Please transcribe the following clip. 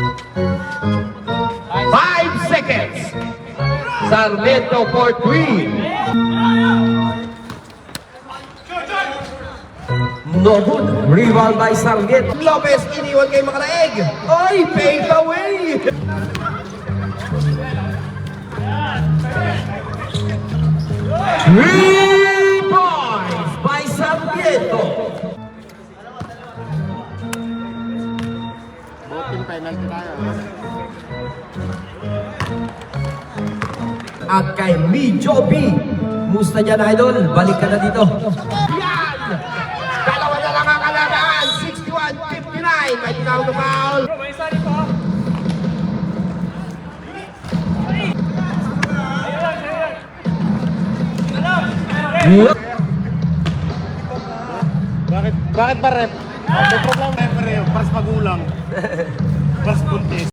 5 seconds. Sarmiento for 3. No good. Rebound by Sarmiento. Lopez iniwan kay Makaraeg. Ay, fade away. Three points by Sarmiento. Buting penalty tayo. At kay Medyo B. Musta dyan, idol? Balik ka na dito. Yan! Dalawa na lang ang kalaban. 61-59. May tinawag na foul. Bakit ba rep? May problema referee, paras magulang. Paras buntis.